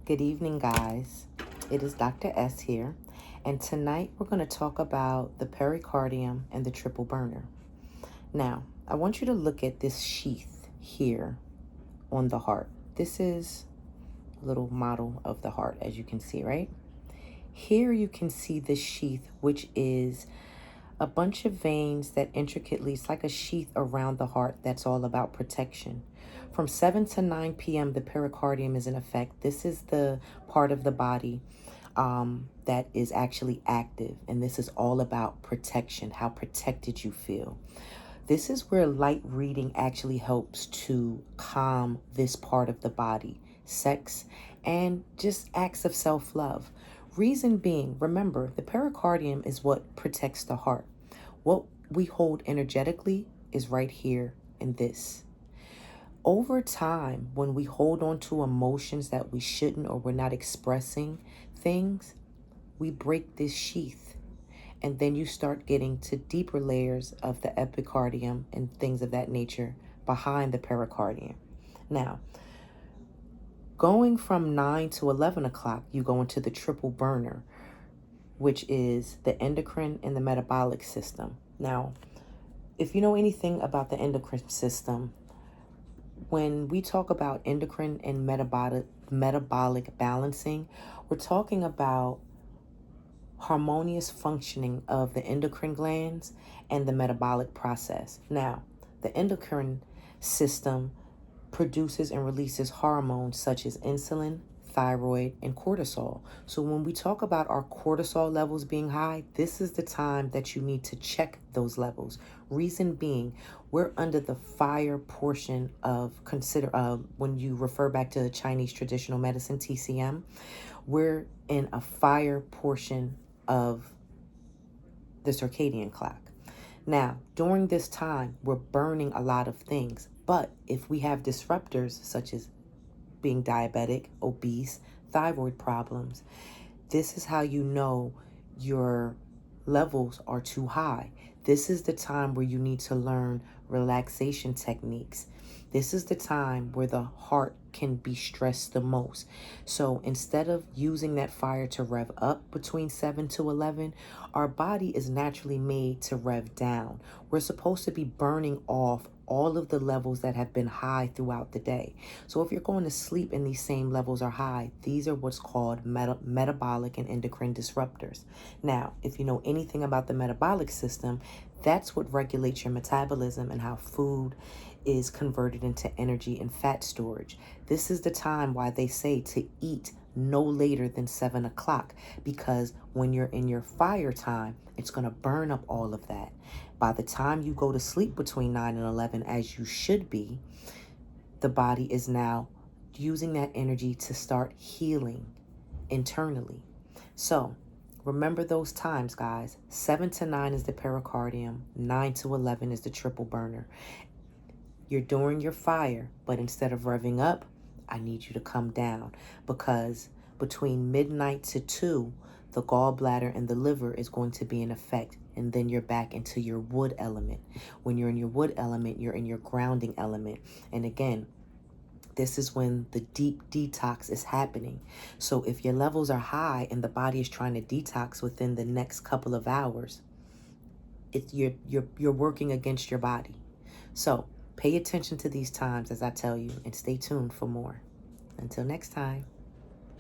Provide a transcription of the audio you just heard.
Good evening, guys. It is Dr. S here, and tonight we're going to talk about the pericardium and the triple burner. Now, I want you to look at this sheath here on the heart. This is a little model of the heart, as you can see, right? Here you can see the sheath, which is a bunch of veins that intricately, it's like a sheath around the heart that's all about protection. From 7 to 9 p.m., the pericardium is in effect. This is the part of the body that is actually active. And this is all about protection, how protected you feel. This is where light reading actually helps to calm this part of the body, sex, and just acts of self-love. Reason being, remember, the pericardium is what protects the heart. What we hold energetically is right here in this. Over time, when we hold on to emotions that we shouldn't or we're not expressing things, we break this sheath. And then you start getting to deeper layers of the epicardium and things of that nature behind the pericardium. Now, going from 9 to 11 o'clock, you go into the triple burner, which is the endocrine and the metabolic system. Now, if you know anything about the endocrine system, when we talk about endocrine and metabolic balancing, we're talking about harmonious functioning of the endocrine glands and the metabolic process. Now, the endocrine system produces and releases hormones such as insulin, thyroid, and cortisol. So when we talk about our cortisol levels being high, this is the time that you need to check those levels. Reason being, we're under the fire portion of when you refer back to the Chinese traditional medicine, TCM, we're in a fire portion of the circadian clock. Now, during this time, we're burning a lot of things. But if we have disruptors such as being diabetic, obese, thyroid problems, this is how you know your levels are too high. This is the time where you need to learn relaxation techniques. This is the time where the heart can be stressed the most. So instead of using that fire to rev up between 7 to 11, our body is naturally made to rev down. We're supposed to be burning off all of the levels that have been high throughout the day. So if you're going to sleep and these same levels are high, these are what's called metabolic and endocrine disruptors. Now, if you know anything about the metabolic system, that's what regulates your metabolism and how food is converted into energy and fat storage. This is the time why they say to eat no later than 7 o'clock, because when you're in your fire time, it's going to burn up all of that. By the time you go to sleep between 9 and 11, as you should be, the body is now using that energy to start healing internally. So remember those times, guys. 7 to 9 is the pericardium. 9 to 11 is the triple burner. You're during your fire, but instead of revving up, I need you to come down, because between midnight to 2, the gallbladder and the liver is going to be in effect, and then you're back into your wood element. When you're in your wood element, you're in your grounding element. And again, this is when the deep detox is happening. So if your levels are high and the body is trying to detox within the next couple of hours, you're working against your body. So pay attention to these times as I tell you, and stay tuned for more. Until next time.